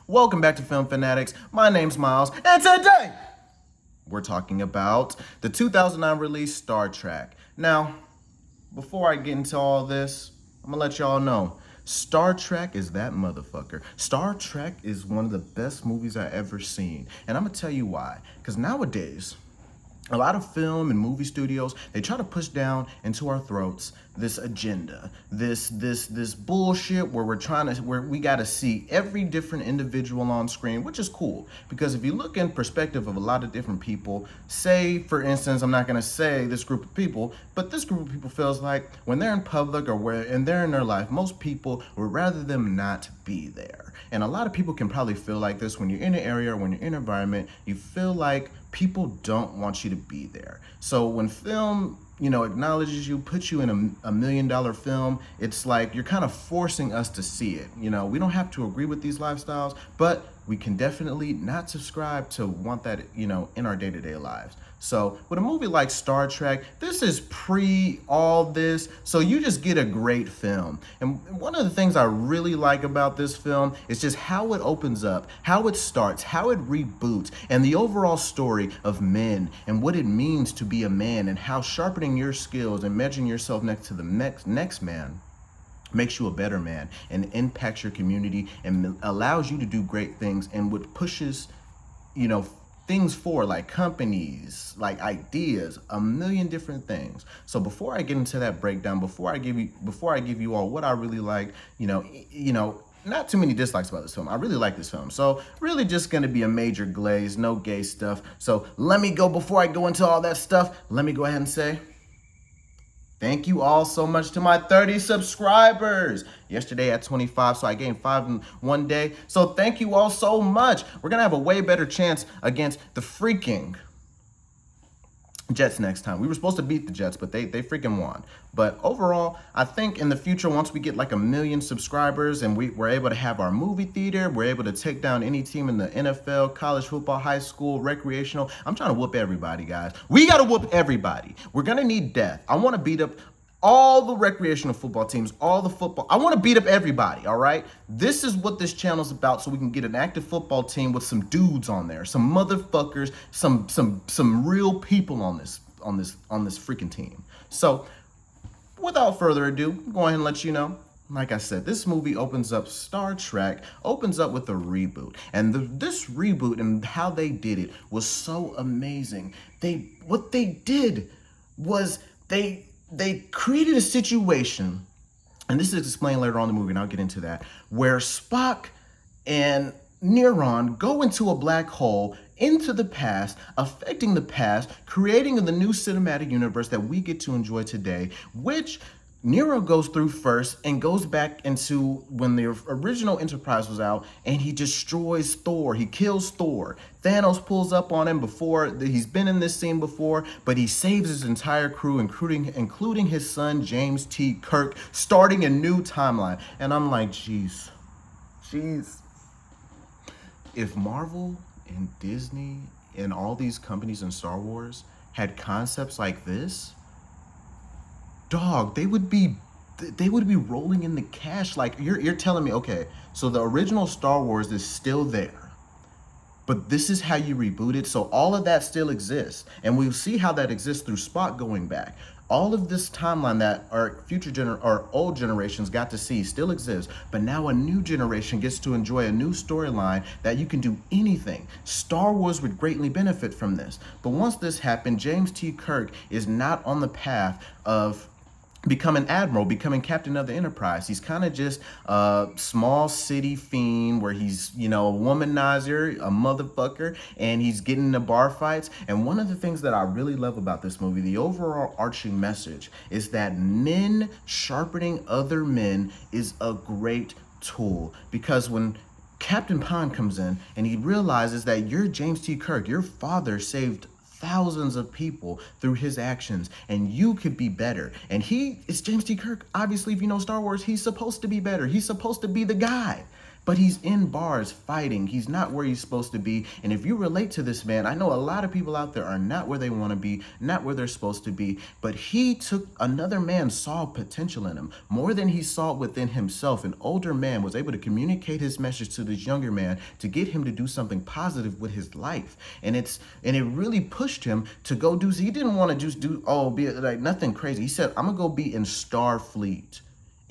Welcome back to Film Fanatics. My name's Miles, and today we're talking about the 2009 release Star Trek. Now, before I get into all this, I'm gonna let y'all know Star Trek is that motherfucker. Star Trek is one of the best movies I've ever seen, and I'm gonna tell you why. Because nowadays, a lot of film and movie studios, they try to push down into our throats this agenda, this bullshit where we gotta see every different individual on screen, which is cool. Because if you look in perspective of a lot of different people, say, for instance, I'm not gonna say this group of people, but this group of people feels like when they're in public and they're in their life, most people would rather them not be there. And a lot of people can probably feel like this when you're in an area or when you're in an environment, you feel like people don't want you to be there. So when film, acknowledges you, puts you in a $1 million film, it's like you're kind of forcing us to see it. We don't have to agree with these lifestyles, but we can definitely not subscribe to want that, in our day-to-day lives. So with a movie like Star Trek, this is pre all this, so you just get a great film. And one of the things I really like about this film is just how it opens up, how it starts, how it reboots, and the overall story of men and what it means to be a man, and how sharpening your skills and measuring yourself next to the next man makes you a better man and impacts your community and allows you to do great things, and what pushes, things for like companies, like ideas, a million different things. So before I get into that breakdown, before I give you all what I really like, not too many dislikes about this film. I really like this film. So really just gonna be a major glaze, no gay stuff. So before I go into all that stuff, let me go ahead and say thank you all so much to my 30 subscribers. Yesterday at 25, so I gained 5 in one day. So thank you all so much. We're gonna have a way better chance against the freaking Jets next time. We were supposed to beat the Jets, but they freaking won. But overall, I think in the future, once we get like 1 million subscribers and we're able to have our movie theater, we're able to take down any team in the NFL, college football, high school, recreational. I'm trying to whoop everybody, guys. We got to whoop everybody. We're going to need death. I want to beat up all the recreational football teams, all the football. I want to beat up everybody, all right? This is what this channel is about, so we can get an active football team with some dudes on there, some motherfuckers, some real people on this freaking team. So, without further ado, I'm going to let you know. Like I said, this movie Star Trek opens up with a reboot. And this reboot and how they did it was so amazing. What they did was they created a situation, and this is explained later on in the movie, and I'll get into that, where Spock and Neron go into a black hole, into the past, affecting the past, creating the new cinematic universe that we get to enjoy today, which Nero goes through first and goes back into when the original Enterprise was out, and he destroys Thor. He kills Thor. Thanos pulls up on him he's been in this scene before, but he saves his entire crew, including his son, James T. Kirk, starting a new timeline. And I'm like, jeez. If Marvel and Disney and all these companies in Star Wars had concepts like this, dog, they would be rolling in the cash. Like you're telling me, okay, so the original Star Wars is still there, but this is how you reboot it. So all of that still exists, and we'll see how that exists through Spock going back. All of this timeline that our old generations got to see still exists, but now a new generation gets to enjoy a new storyline that you can do anything. Star Wars would greatly benefit from this. But once this happened, James T. Kirk is not on the path of becoming admiral, becoming captain of the Enterprise. He's kind of just a small city fiend where he's, a womanizer, a motherfucker, and he's getting into bar fights. And one of the things that I really love about this movie, the overall arching message, is that men sharpening other men is a great tool. Because when Captain Pond comes in and he realizes that you're James T. Kirk, your father saved thousands of people through his actions, and you could be better. And he is James T. Kirk. Obviously, if you know Star Wars, he's supposed to be better. He's supposed to be the guy. but he's in bars fighting. He's not where he's supposed to be. And if you relate to this man, I know a lot of people out there are not where they want to be, not where they're supposed to be, but he took another man, saw potential in him more than he saw within himself. An older man was able to communicate his message to this younger man to get him to do something positive with his life. And it really pushed him to go do. He didn't want to just be like nothing crazy. He said, I'm gonna go be in Starfleet.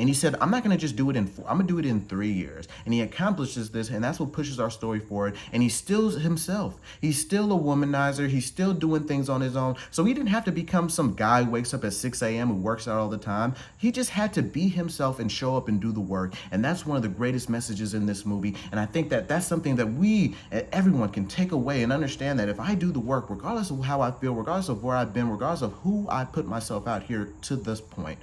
And he said, I'm not going to just do it I'm going to do it in 3 years. And he accomplishes this, and that's what pushes our story forward. And he's still himself. He's still a womanizer. He's still doing things on his own. So he didn't have to become some guy who wakes up at 6 a.m. who works out all the time. He just had to be himself and show up and do the work. And that's one of the greatest messages in this movie. And I think that that's something that everyone can take away and understand, that if I do the work, regardless of how I feel, regardless of where I've been, regardless of who I put myself out here to this point,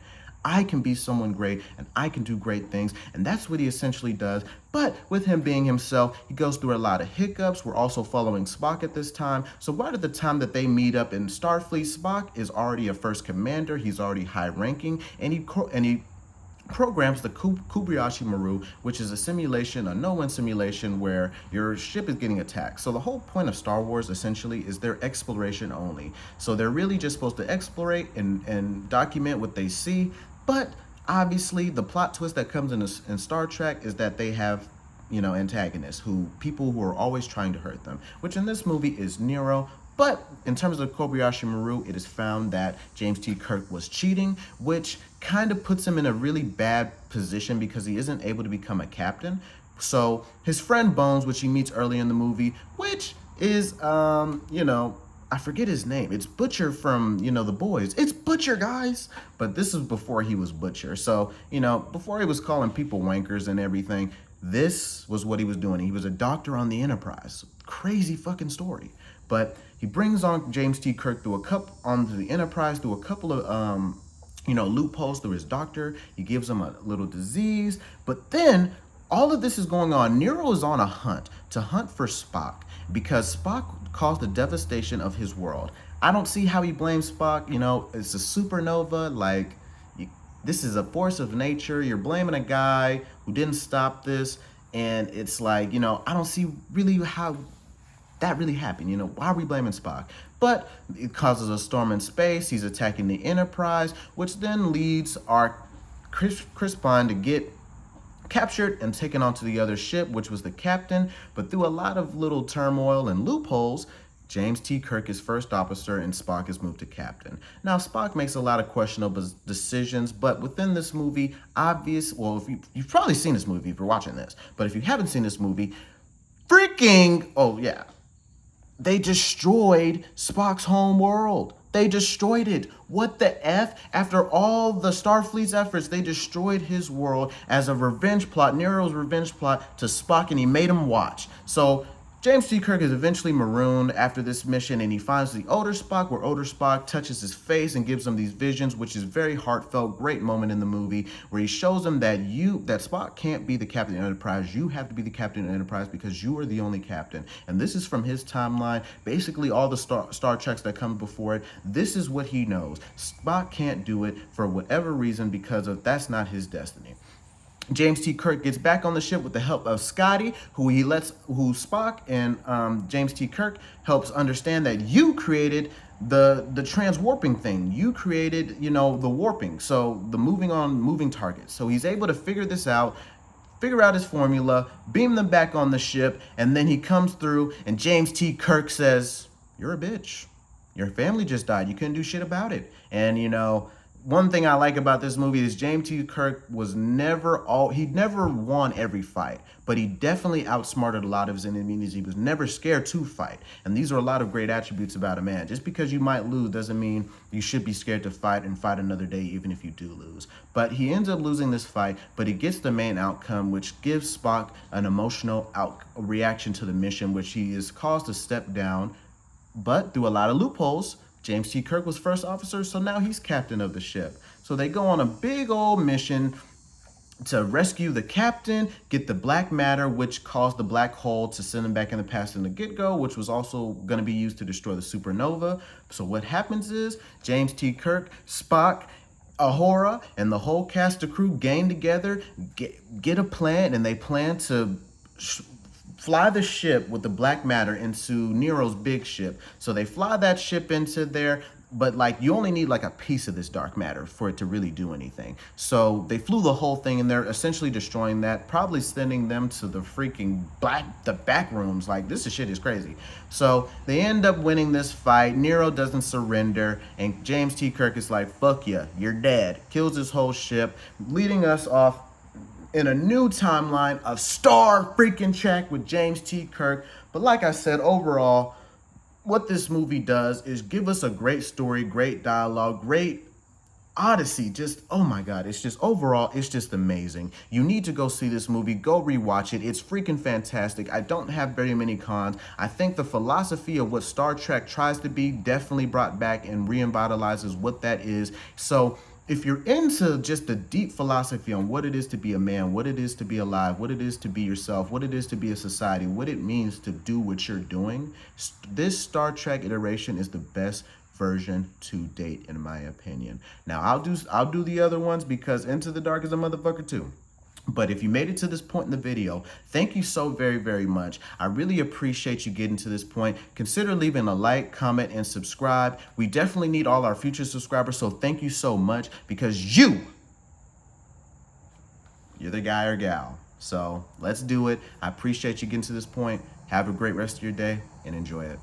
I can be someone great and I can do great things. And that's what he essentially does. But with him being himself, he goes through a lot of hiccups. We're also following Spock at this time. So right at the time that they meet up in Starfleet, Spock is already a first commander. He's already high ranking, and he programs the Kobayashi Maru, which is a simulation, a no-win simulation where your ship is getting attacked. So the whole point of Star Wars essentially is their exploration only. So they're really just supposed to explore and document what they see. But obviously the plot twist that comes in Star Trek is that they have, antagonists, people who are always trying to hurt them, which in this movie is Nero. But in terms of Kobayashi Maru, it is found that James T. Kirk was cheating, which kind of puts him in a really bad position because he isn't able to become a captain. So his friend Bones, which he meets early in the movie, which is, I forget his name. It's Butcher from, The Boys. It's Butcher, guys. But this is before he was Butcher. So, before he was calling people wankers and everything, this was what he was doing. He was a doctor on the Enterprise. Crazy fucking story. But he brings on James T. Kirk onto the Enterprise through a couple of, loopholes through his doctor. He gives him a little disease. But then all of this is going on. Nero is on a hunt for Spock because Spock caused the devastation of his world. I don't see how he blames Spock. It's a supernova. This is a force of nature. You're blaming a guy who didn't stop this. And it's I don't see really how that really happened. Why are we blaming Spock? But it causes a storm in space. He's attacking the Enterprise, which then leads our Chris Pine to get captured and taken onto the other ship, which was the captain. But through a lot of little turmoil and loopholes, James T. Kirk is first officer and Spock is moved to captain. Now, Spock makes a lot of questionable decisions, but within this movie, if you've probably seen this movie if you're watching this, but if you haven't seen this movie, they destroyed Spock's home world. They destroyed it. What the F? After all the Starfleet's efforts, they destroyed his world as a revenge plot, Nero's revenge plot to Spock, and he made him watch. So James T. Kirk is eventually marooned after this mission, and he finds the older Spock, where older Spock touches his face and gives him these visions, which is very heartfelt, great moment in the movie, where he shows him that Spock can't be the captain of the Enterprise. You have to be the captain of the Enterprise because you are the only captain. And this is from his timeline. Basically, all the Star Treks that come before it, this is what he knows. Spock can't do it for whatever reason because that's not his destiny. James T. Kirk gets back on the ship with the help of Scotty, who Spock and James T. Kirk helps understand that you created the transwarping thing. You created, the warping. So the moving targets. So he's able to figure out his formula, beam them back on the ship, and then he comes through and James T. Kirk says, "You're a bitch. Your family just died. You couldn't do shit about it." And, one thing I like about this movie is James T. Kirk he never won every fight, but he definitely outsmarted a lot of his enemies. He was never scared to fight. And these are a lot of great attributes about a man. Just because you might lose doesn't mean you should be scared to fight and fight another day, even if you do lose. But he ends up losing this fight, but he gets the main outcome, which gives Spock an emotional reaction to the mission, which he is caused to step down. But through a lot of loopholes, James T. Kirk was first officer, so now he's captain of the ship. So they go on a big old mission to rescue the captain, get the black matter, which caused the black hole to send him back in the past in the get-go, which was also going to be used to destroy the supernova. So what happens is James T. Kirk, Spock, Ahura and the whole cast of crew gang together, get a plan, and they plan to fly the ship with the black matter into Nero's big ship. So they fly that ship into there, but like you only need like a piece of this dark matter for it to really do anything. So they flew the whole thing, and they're essentially destroying that, probably sending them to the freaking the back rooms. Like this shit is crazy. So they end up winning this fight. Nero doesn't surrender, and James T. Kirk is like, fuck ya, you're dead. Kills his whole ship, leading us off in a new timeline of Star freaking Trek with James T. Kirk. But like I said, overall, what this movie does is give us a great story, great dialogue, great Odyssey. Just, oh my God, it's just overall, it's just amazing. You need to go see this movie, go rewatch it. It's freaking fantastic. I don't have very many cons. I think the philosophy of what Star Trek tries to be definitely brought back and re-revitalizes what that is. So if you're into just the deep philosophy on what it is to be a man, what it is to be alive, what it is to be yourself, what it is to be a society, what it means to do what you're doing, this Star Trek iteration is the best version to date, in my opinion. Now, I'll do the other ones because Into the Dark is a motherfucker too. But if you made it to this point in the video, thank you so very, very much. I really appreciate you getting to this point. Consider leaving a like, comment, and subscribe. We definitely need all our future subscribers, so thank you so much because you're the guy or gal. So let's do it. I appreciate you getting to this point. Have a great rest of your day and enjoy it.